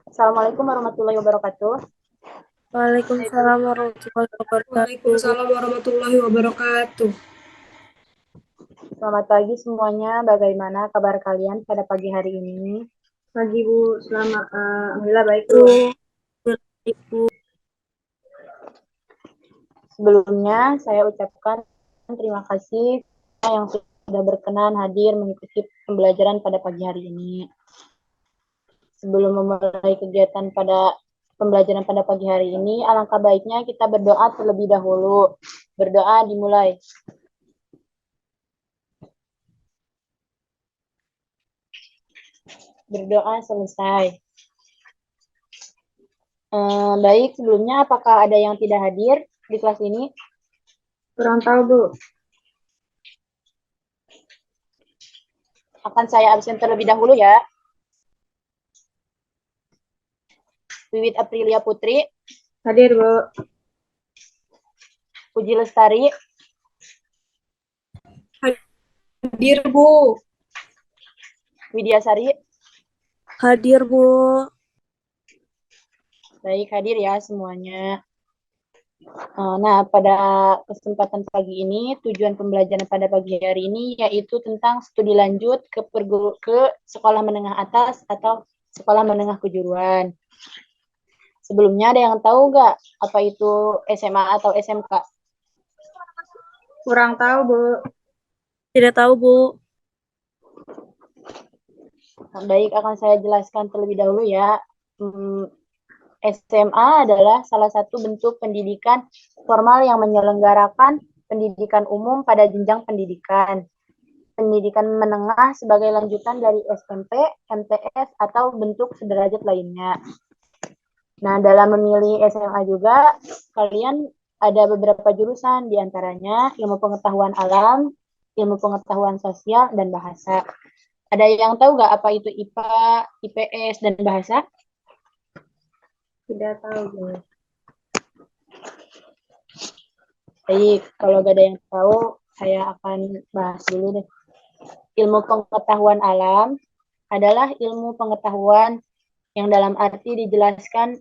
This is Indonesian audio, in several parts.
Assalamualaikum warahmatullahi wabarakatuh. Waalaikumsalam warahmatullahi wabarakatuh. Waalaikumsalam warahmatullahi wabarakatuh. Selamat pagi semuanya. Bagaimana kabar kalian pada pagi hari ini? Pagi Bu, selamat. Alhamdulillah baik Bu. Ibu, Sebelumnya saya ucapkan terima kasih yang sudah berkenan hadir mengikuti pembelajaran pada pagi hari ini. Sebelum memulai kegiatan pada pembelajaran pada pagi hari ini, alangkah baiknya kita berdoa terlebih dahulu. Berdoa dimulai. Berdoa selesai. Baik, sebelumnya apakah ada yang tidak hadir di kelas ini? Kurang tahu Bu. Akan saya absen terlebih dahulu ya. Wiwit Aprilia Putri, Hadir Bu. Puji Lestari, Hadir Bu. Widya Sari. hadir Bu. Baik, hadir ya semuanya. Nah, pada kesempatan pagi ini, tujuan pembelajaran pada pagi hari ini yaitu tentang studi lanjut ke sekolah menengah atas atau sekolah menengah kejuruan. Sebelumnya ada yang tahu nggak apa itu SMA atau SMK? Kurang tahu Bu. Tidak tahu Bu. Baik, akan saya jelaskan terlebih dahulu ya. SMA adalah salah satu bentuk pendidikan formal yang menyelenggarakan pendidikan umum pada jenjang pendidikan. Pendidikan menengah sebagai lanjutan dari SMP, MTS, atau bentuk sederajat lainnya. Nah, dalam memilih SMA juga, kalian ada beberapa jurusan, diantaranya ilmu pengetahuan alam, ilmu pengetahuan sosial, dan bahasa. Ada yang tahu nggak apa itu IPA, IPS, dan bahasa? Tidak tahu Bu. Baik, kalau gak ada yang tahu, saya akan bahas dulu deh. Ilmu pengetahuan alam adalah ilmu pengetahuan yang dalam arti dijelaskan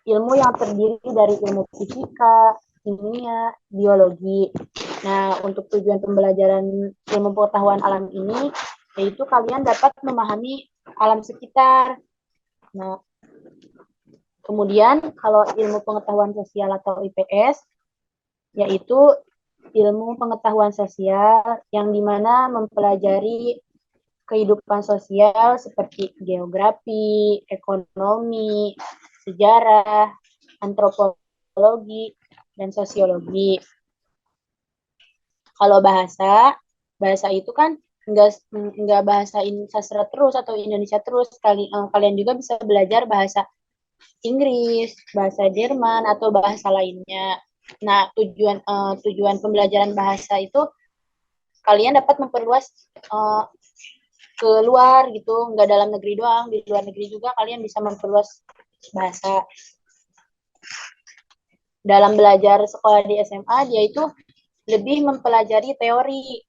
ilmu yang terdiri dari ilmu fisika, kimia, biologi. Nah, untuk tujuan pembelajaran ilmu pengetahuan alam ini, yaitu kalian dapat memahami alam sekitar. Nah, kemudian kalau ilmu pengetahuan sosial atau IPS, yaitu ilmu pengetahuan sosial yang dimana mempelajari kehidupan sosial seperti geografi, ekonomi, sejarah, antropologi, dan sosiologi. Kalau bahasa, bahasa itu kan nggak bahasa sastra terus atau Indonesia terus. Kalian juga bisa belajar bahasa Inggris, bahasa Jerman, atau bahasa lainnya. Nah, tujuan pembelajaran bahasa itu kalian dapat memperluas uh, ke luar gitu, nggak dalam negeri doang, di luar negeri juga kalian bisa memperluas bahasa. Dalam belajar sekolah di SMA, dia itu lebih mempelajari teori,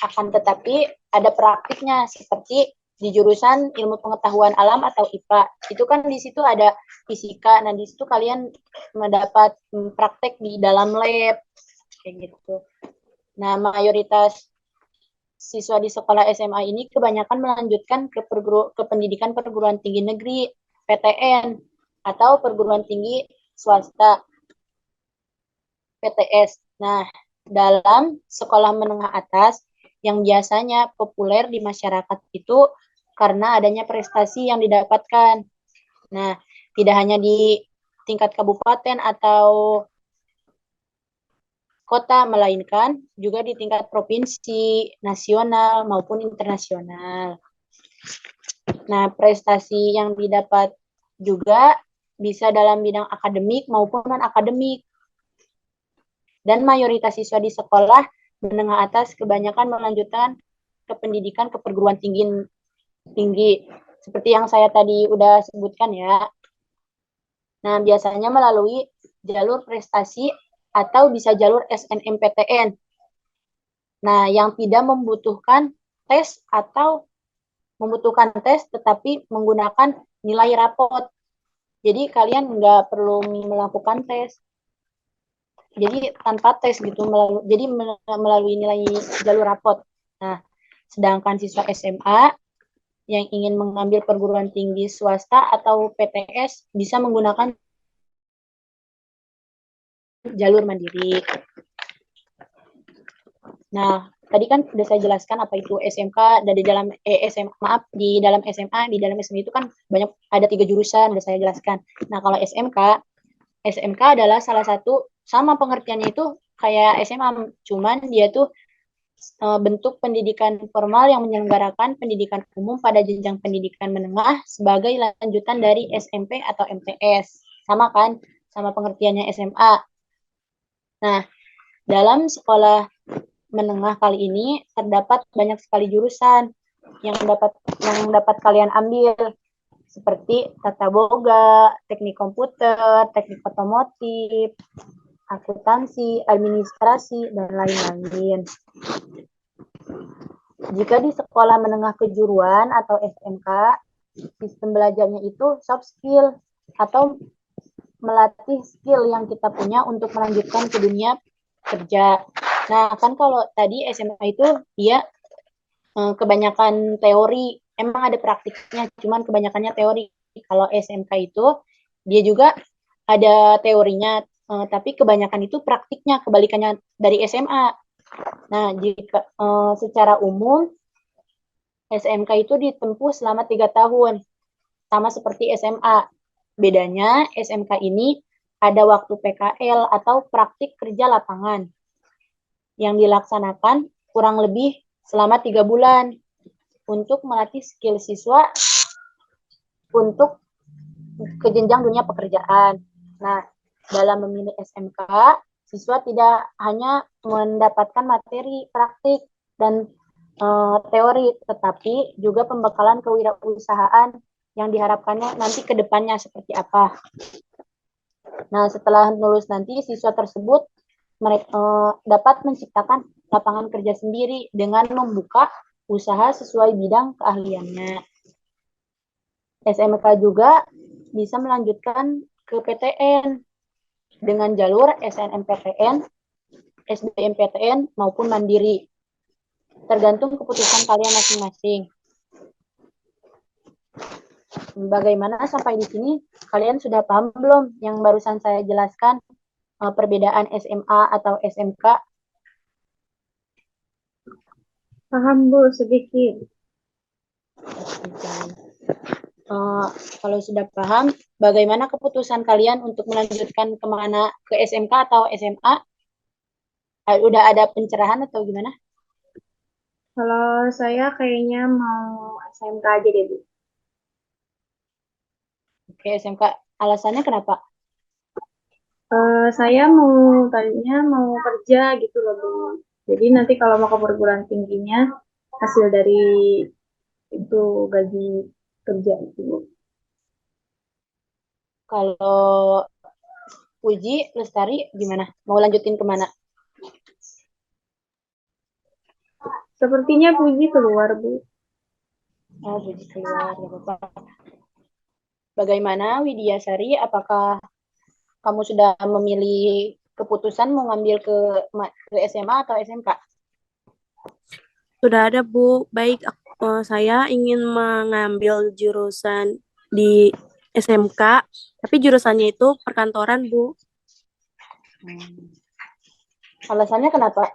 akan tetapi ada praktiknya seperti di jurusan ilmu pengetahuan alam atau IPA. Itu kan di situ ada fisika. Nah, di situ kalian mendapat praktek di dalam lab kayak gitu. Nah, mayoritas siswa di sekolah SMA ini kebanyakan melanjutkan ke pendidikan perguruan tinggi negeri, PTN, atau perguruan tinggi swasta, PTS. Nah, dalam sekolah menengah atas yang biasanya populer di masyarakat itu karena adanya prestasi yang didapatkan. Nah, tidak hanya di tingkat kabupaten atau kota, melainkan juga di tingkat provinsi, nasional, maupun internasional. Nah, prestasi yang didapat juga bisa dalam bidang akademik maupun non-akademik. Dan mayoritas siswa di sekolah menengah atas kebanyakan melanjutkan ke pendidikan ke perguruan tinggi. Seperti yang saya tadi udah sebutkan ya. Nah, biasanya melalui jalur prestasi atau bisa jalur SNMPTN. Nah, yang tidak membutuhkan tes atau membutuhkan tes tetapi menggunakan nilai rapot. Jadi kalian nggak perlu melakukan tes. Jadi tanpa tes gitu, melalui nilai jalur rapot. Nah, sedangkan siswa SMA yang ingin mengambil perguruan tinggi swasta atau PTS bisa menggunakan jalur mandiri. Nah, tadi kan sudah saya jelaskan apa itu SMK, dan di dalam di dalam SMA, di dalam SMA itu kan banyak, ada 3 jurusan, sudah saya jelaskan. Nah, kalau SMK adalah salah satu, sama pengertiannya itu kayak SMA, cuman dia tuh bentuk pendidikan formal yang menyelenggarakan pendidikan umum pada jenjang pendidikan menengah sebagai lanjutan dari SMP atau MTS. Sama kan? Sama pengertiannya SMA. Nah, dalam sekolah menengah kali ini terdapat banyak sekali jurusan yang dapat kalian ambil, seperti tata boga, teknik komputer, teknik otomotif, akuntansi, administrasi, dan lain-lain. Jika di sekolah menengah kejuruan atau SMK, sistem belajarnya itu soft skill atau melatih skill yang kita punya untuk melanjutkan ke dunia kerja. Nah, kan kalau tadi SMA itu dia kebanyakan teori, emang ada praktiknya, cuman kebanyakannya teori. Kalau SMK itu dia juga ada teorinya, tapi kebanyakan itu praktiknya, kebalikannya dari SMA. Nah, jika secara umum SMK itu ditempuh selama 3 tahun, sama seperti SMA. Bedanya SMK ini ada waktu PKL atau praktik kerja lapangan yang dilaksanakan kurang lebih selama 3 bulan untuk melatih skill siswa untuk ke jenjang dunia pekerjaan. Nah, dalam memilih SMK, siswa tidak hanya mendapatkan materi praktik dan teori, tetapi juga pembekalan kewirausahaan yang diharapkannya nanti ke depannya seperti apa. Nah, setelah lulus nanti, siswa tersebut dapat menciptakan lapangan kerja sendiri dengan membuka usaha sesuai bidang keahliannya. SMK juga bisa melanjutkan ke PTN dengan jalur SNMPTN, SBMPTN, maupun mandiri. Tergantung keputusan kalian masing-masing. Bagaimana sampai di sini? Kalian sudah paham belum yang barusan saya jelaskan, perbedaan SMA atau SMK? Paham, Bu, sedikit. Kalau sudah paham, bagaimana keputusan kalian untuk melanjutkan kemana, ke SMK atau SMA? Udah ada pencerahan atau gimana? Kalau saya kayaknya mau SMK aja deh, Bu. Oke, SMK. Alasannya kenapa? Saya tadinya mau kerja gitu loh, Bu. Jadi nanti kalau mau ke perguruan tingginya, hasil dari itu gaji kerja itu, Bu. Kalau Uji, Lestari, gimana? Mau lanjutin kemana? Sepertinya Puji keluar, Bu. Oh, Uji keluar, gak apa-apa. Bagaimana, Widiasari? Apakah kamu sudah memilih keputusan mau ngambil ke SMA atau SMK? Sudah ada, Bu. Baik, saya ingin mengambil jurusan di SMK, tapi jurusannya itu perkantoran, Bu. Alasannya kenapa?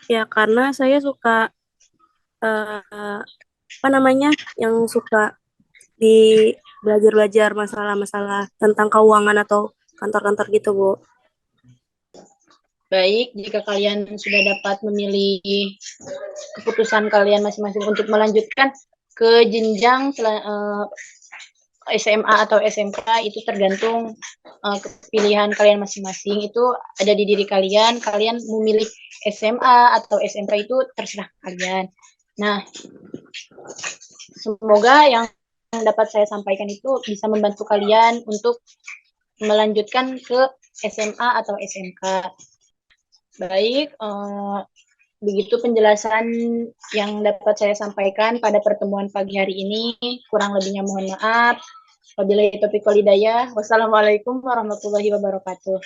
Ya, karena saya suka, apa namanya, yang suka di belajar-belajar masalah-masalah tentang keuangan atau kantor-kantor gitu, Bu. Baik, jika kalian sudah dapat memilih keputusan kalian masing-masing untuk melanjutkan ke jenjang SMA atau SMK, itu tergantung pilihan kalian masing-masing. Itu ada di diri kalian. Kalian memilih SMA atau SMK itu terserah kalian. Nah, semoga yang dapat saya sampaikan itu bisa membantu kalian untuk melanjutkan ke SMA atau SMK. Baik, begitu penjelasan yang dapat saya sampaikan pada pertemuan pagi hari ini. Kurang lebihnya mohon maaf. Wabillahi taufiq wal hidayah. Wassalamualaikum warahmatullahi wabarakatuh.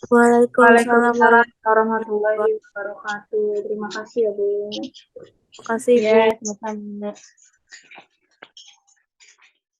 Waalaikumsalam Waalaikumsalam warahmatullahi wabarakatuh. Terima kasih ya, Bu. Terima kasih, Bu. Ya, sama-sama.